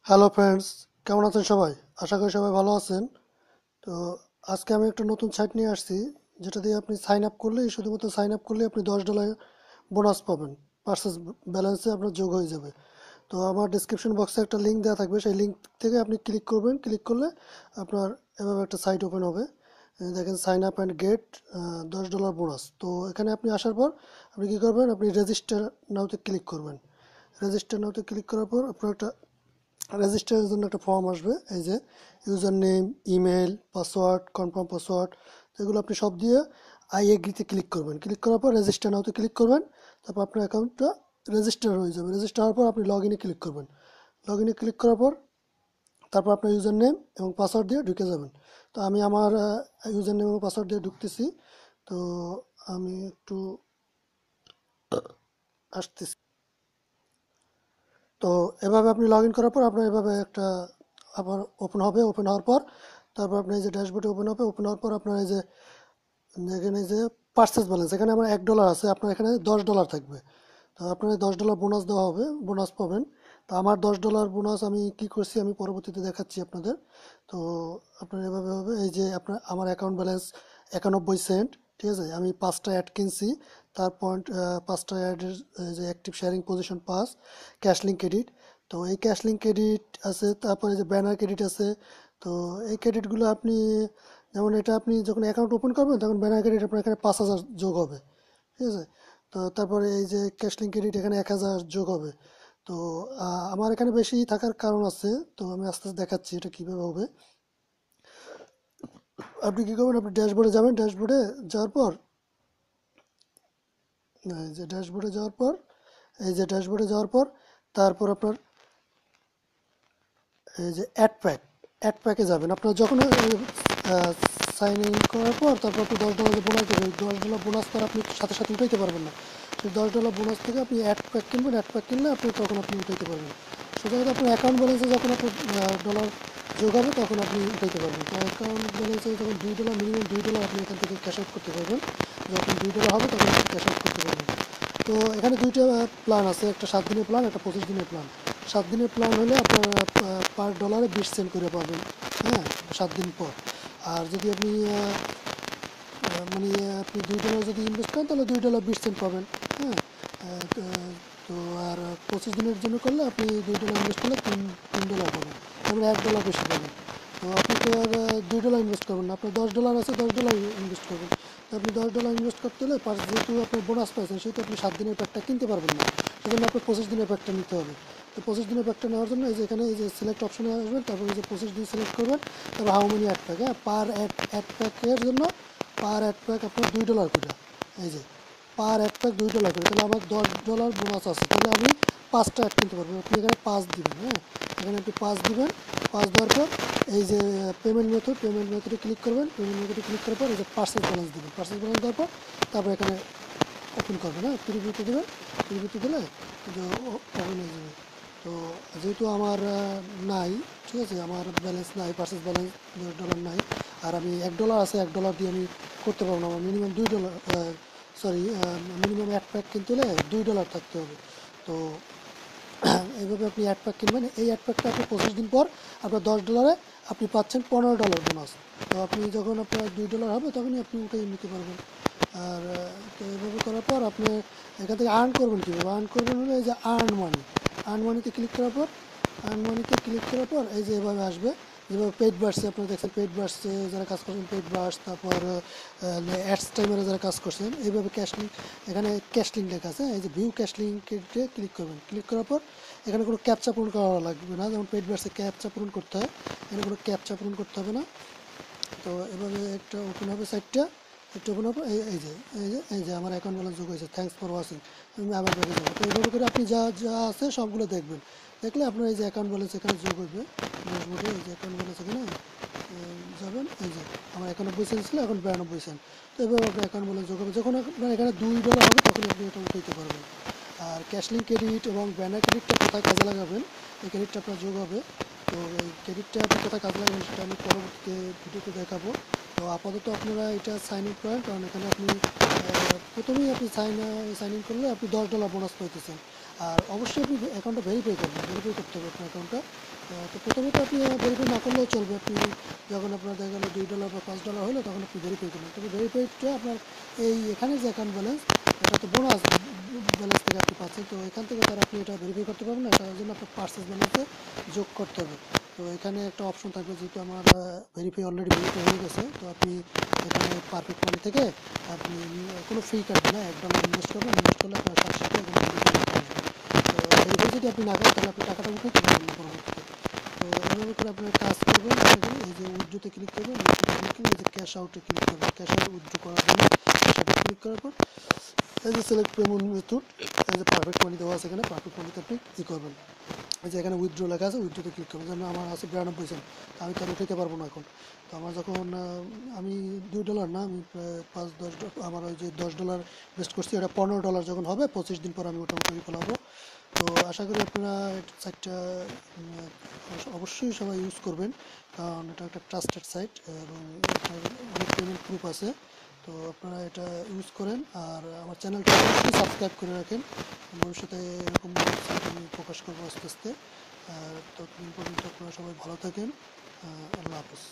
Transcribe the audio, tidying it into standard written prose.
Hello friends, কেমন আছেন সবাই? আশা করি সবাই ভালো আছেন। তো আজকে আমি একটা নতুন সাইট নিয়ে আসছি, যেটা দিয়ে আপনি সাইন আপ করলেই, শুধুমাত্র সাইন আপ করলেই আপনি $10 বোনাস পাবেন। পার্সেস ব্যালেন্সে আপনার যোগ হয়ে যাবে। তো আমার ডিসক্রিপশন বক্সে একটা লিঙ্ক দেওয়া থাকবে, সেই লিঙ্ক থেকে আপনি ক্লিক করবেন। ক্লিক করলে আপনার এভাবে একটা সাইট ওপেন হবে। দেখেন, sign up and get $10 bonus. তো এখানে আপনি আসার পর আপনি কী করবেন, আপনি রেজিস্টার নাওতে ক্লিক করবেন। রেজিস্টার নাওতে ক্লিক করার পর আপনার একটা রেজিস্টারের জন্য একটা ফর্ম আসবে, এই যে user name, email, password, confirm password, এগুলো আপনি সব দিয়ে আই এগ্রিতে ক্লিক করবেন। ক্লিক করার পর রেজিস্টার নাওতে ক্লিক করবেন। তারপর আপনার অ্যাকাউন্টটা রেজিস্টার হয়ে যাবে। রেজিস্টার হওয়ার পর আপনি লগ ইনে ক্লিক করবেন। লগ ইনে ক্লিক করার পর তারপর আপনার ইউজার নেম এবং পাসওয়ার্ড দিয়ে ঢুকে যাবেন। তো আমি আমার ইউজার নেম এবং পাসওয়ার্ড দিয়ে ঢুকতেছি। তো আমি একটু আসতেছি। তো এভাবে আপনি লগ ইন করার পর আপনার এভাবে একটা আবার ওপেন হবে। ওপেন হওয়ার পর তারপর আপনার এই যে ড্যাশবোর্ডে ওপেন হবে। ওপেন হওয়ার পর আপনার এই যে এখানে যে পার্সেস ব্যালেন্স, এখানে আমার $1 আছে, আপনার এখানে $10 থাকবে। তো আপনার $10 বোনাস দেওয়া হবে, বোনাস পাবেন। তো আমার $10 বোনাস আমি কি করছি আমি পরবর্তীতে দেখাচ্ছি আপনাদের। তো আপনার এভাবে হবে, এই যে আপনার আমার অ্যাকাউন্ট ব্যালেন্স 91 সেন্ট। ঠিক আছে, আমি 5টা অ্যাড কিনছি। তার পয়েন্ট 5টা অ্যাডের যে active sharing position pass, cash link credit. তো এই ক্যাশ লিঙ্ক ক্রেডিট আছে, তারপরে যে ব্যানার ক্রেডিট আছে। তো এই ক্রেডিটগুলো আপনি, যেমন এটা আপনি যখন অ্যাকাউন্ট ওপেন করবেন তখন ব্যানার ক্রেডিট আপনার এখানে 5,000 যোগ হবে। ঠিক আছে। তো তারপরে এই যে ক্যাশ লিঙ্ক ক্রেডিট এখানে 1,000 যোগ হবে। তো আমার এখানে বেশি থাকার কারণ আছে। তো আমি আস্তে আস্তে দেখাচ্ছি এটা কীভাবে হবে। আপনি কী করবেন, আপনি ড্যাশবোর্ডে যাবেন। ড্যাশবোর্ডে যাওয়ার পর এই যে ড্যাশবোর্ডে যাওয়ার পর তারপর আপনার এই যে অ্যাড প্যাকে যাবেন। আপনার যখন সাইন ইন করার পর তারপর আপনি $10 যে বোনাস দেবেন, $10 বোনাস তো আপনি সাথে সাথে উঠাইতে পারবেন না। সেই $10 বোনাস থেকে আপনি অ্যাড প্যাক কিনবেন। অ্যাড প্যাক কিনলে আপনি তখন আপনি উঠাইতে পারবেন। সোজা কথা, আপনার অ্যাকাউন্ট ব্যালেন্সে যখন আপনার ডলার যোগ হবে তখন আপনি উঠাইতে পারবেন। তো অ্যাকাউন্ট ব্যালেন্সে যখন $2, মিনিমাম $2 আপনি এখান থেকে ক্যাশ আউট করতে পারবেন। যখন $2 হবে তখন আপনি ক্যাশ আউট করতে পারবেন। তো এখানে দুইটা প্ল্যান আছে, একটা 7 দিনের প্ল্যান, একটা 25 দিনের প্ল্যান। 7 দিনের প্ল্যান হলে আপনার পার ডলারে 20 সেন্ট করে পাবেন। হ্যাঁ, 7 দিন পর। আর যদি আপনি মানে আপনি $2 যদি ইনভেস্ট করেন তাহলে $2 20 সেন্ট পাবেন। হ্যাঁ। তো তো আর 25 দিনের জন্য করলে আপনি $2 ইনভেস্ট করলে তিন ডলার পাবেন, তারপরে $1 বেশি পাবেন। তো আপনি তো আর $2 ইনভেস্ট করবেন না, আপনার $10 আছে, $10 ইনভেস্ট করবেন। তো আপনি $10 ইনভেস্ট করতে হলে যেহেতু আপনি বোনাস পাইছেন, সেহেতু আপনি 7 দিনের প্যাকটা কিনতে পারবেন না। সেজন্য আপনার 25 দিনের প্যাকটা নিতে হবে। তো 25 দিনের প্যাকটা নেওয়ার জন্য এই যে এখানে এই যে সিলেক্ট অপশনে আসবেন, তারপর এই যে 25 দিন সিলেক্ট করবেন। তারপর হাউ মেনি অ্যাড প্যাক, হ্যাঁ, পার অ্যাড প্যাকের জন্য পার অ্যাড প্যাক আপনার $2 করে। এই যে পার অ্যাড প্যাক $2 করে, তাহলে আমার $10 বোনাস আছে, তাহলে আমি 5টা অ্যাড কিনতে পারবো। আপনি এখানে 5 দিবেন। হ্যাঁ, এখানে আপনি 5 দিবেন। 5 দেওয়ার পর এই যে পেমেন্ট মেথডে ক্লিক করবেন। পেমেন্ট মেথডে ক্লিক করার পর এই যে পার্সেস ব্যালেন্স দেবেন। পার্সেস ব্যালেন্স দেওয়ার পর তারপর এখানে ওপেন করবেন। হ্যাঁ, প্রিভিউতে দেবেন। প্রিভিউতে দিলে ওপেন হয়ে যাবে। তো যেহেতু আমার নাই, ঠিক আছে, আমার ব্যালেন্স নাই, পার্সেস ব্যালেন্স $10 নাই। আর আমি $1 আছে, $1 দিয়ে আমি করতে পারবো না। আমার minimum $2, sorry, minimum ad pack কিনতে হলে $2 থাকতে হবে। তো এইভাবে আপনি অ্যাড প্যাক কিনবেন। এই অ্যাড প্যাকটা আপনি 25 দিন পর আপনার $10 আপনি পাচ্ছেন $15 বোনাস। তো আপনি যখন আপনার $2 হবে তখনই আপনি উঠে নিতে পারবেন। আর তো এইভাবে করার পর আপনি এখান থেকে আর্ন করবেন। কীভাবে আর্ন করবেন হলে এই যে আর্ন মানিতে ক্লিক করার পর এই যে এভাবে আসবে। যেভাবে পেইড বার্সে আপনারা দেখছেন, পেইড বার্সে যারা কাজ করছেন, পেইড বার্স, তারপর অ্যাডস টাইমারে যারা কাজ করছেন, এইভাবে ক্যাশলিং, এখানে ক্যাশলিং লেখা আছে। এই যে ভিউ ক্যাশলিংকে ক্লিক করবেন। ক্লিক করার পর এখানে কোনো ক্যাপচা পূরণ করা লাগবে না, যেমন পেইড বার্সে ক্যাপচা পূরণ করতে হয়, এখানে কোনো ক্যাপচা পূরণ করতে হবে না। তো এভাবে একটা ওপেন হবে সাইটটা। একটু ওপেন হবে, এই যে আমার অ্যাকাউন্ট ব্যালেন্স যোগ হয়েছে, থ্যাঙ্কস ফর ওয়াচিং। আমি আবার ব্যাগে যাবো। তো এইভাবে করে আপনি যা যা আছে সবগুলো দেখবেন। দেখলে আপনার এই যে অ্যাকাউন্ট ব্যালেন্স এখানে যোগ হইবে। ড্যাশবোর্ডে এই যে অ্যাকাউন্ট ব্যালেন্স এখানে যাবেন। এই যে আমার 91 সেন্ট ছিল, এখন 92 সেন্ট। তো এভাবে আপনার অ্যাকাউন্ট ব্যালেন্স যোগ হবে। যখন আপনার এখানে $2 হবে তখন আপনি এটা উঠাইতে পারবেন। আর ক্যাশলিং ক্রেডিট এবং ব্যানার ক্রেডিটটা কোথায় কাজে লাগাবেন, এই ক্রেডিটটা আপনার যোগ হবে। তো এই ক্রেডিটটা আপনি কোথায় কাজে লাগাবেন সেটা আমি পরবর্তীতে ভিডিওতে দেখাবো। তো আপাতত আপনারা এটা সাইন ইন করেন, কারণ এখানে আপনি প্রথমেই আপনি সাইন ইন করলে আপনি $10 বোনাস পাইতেছেন। আর অবশ্যই আপনি অ্যাকাউন্টটা ভেরিফাই করবেন, ভেরিফাই করতে হবে আপনার অ্যাকাউন্টটা। তো প্রথমত আপনি ভেরিফাই না করলেও চলবে। আপনি যখন আপনার দেখা গেলো $2 বা $5 হলো তখন আপনি ভেরিফাই করবেন। তবে ভেরিফাইডটা আপনার এখানের যে অ্যাকাউন্ট ব্যালেন্স, এটা তো বোনাস ব্যালেন্স থেকে আপনি পাচ্ছেন, তো এখান থেকে তার আপনি এটা ভেরিফাই করতে পারবেন না, এটার জন্য আপনার পার্সেস ব্যালেন্সে যোগ করতে হবে। তো এখানে একটা অপশন থাকবে, যেহেতু আমার অলরেডি ভেরিফাই হয়ে গেছে, তো আপনি এখানে পারফেক্ট মানি থেকে আপনি কোনো ফ্রি কাটবে না, $1 ইনভেস্ট করবেন, ইনভেস্ট করলে আপনার সাথে সাথে এখানে ভেরিফাই করতে আসবে। তো ভেরিফাই যদি আপনি না করেন তাহলে আপনি টাকাটা উঠাইতে পারবেন না পরবর্তীতে। তো এভাবে করে আপনার কাজ করবেন, এই যে উইথড্রোতে ক্লিক করবেন, উইথড্রোতে ক্লিক করে এই যে ক্যাশ আউটে ক্লিক করবেন, ক্যাশ আউট উইথড্রো করার জন্য সেটা ক্লিক করার পর এই যে সিলেক্ট পেমেন্ট মেথড, এই যে পারফেক্ট মানি দেওয়া আছে, এখানে পারফেক্ট মানিতে আপনি ই করবেন। এই যে এখানে উইথড্রো লেখা আছে, উইথড্রোতে ক্লিক করবেন। যেন আমার আছে 92 সেন্ট, তো আমি তো আর উঠাইতে পারবো না এখন। তো আমার যখন আমি $2 না, আমি প্রায় 5-10, আমার ওই যে $10 ইনভেস্ট করছি, এটা $15 যখন হবে 25 দিন পর আমি মোটামুটি ফেলাবো। তো আশা করি আপনারা সাইটটা অবশ্যই সবাই ইউজ করবেন, কারণ এটা একটা ট্রাস্টেড সাইট এবং এটার অনেক পেমেন্ট প্রুফ আছে। তো আপনারা এটা ইউজ করেন, আর আমার চ্যানেলটা অবশ্যই সাবস্ক্রাইব করে রাখেন। ভবিষ্যতে এরকম সাইট আমি প্রকাশ করবো আস্তে আস্তে। আর ততদিন পর্যন্ত আপনারা সবাই ভালো থাকেন। আল্লাহ হাফেজ।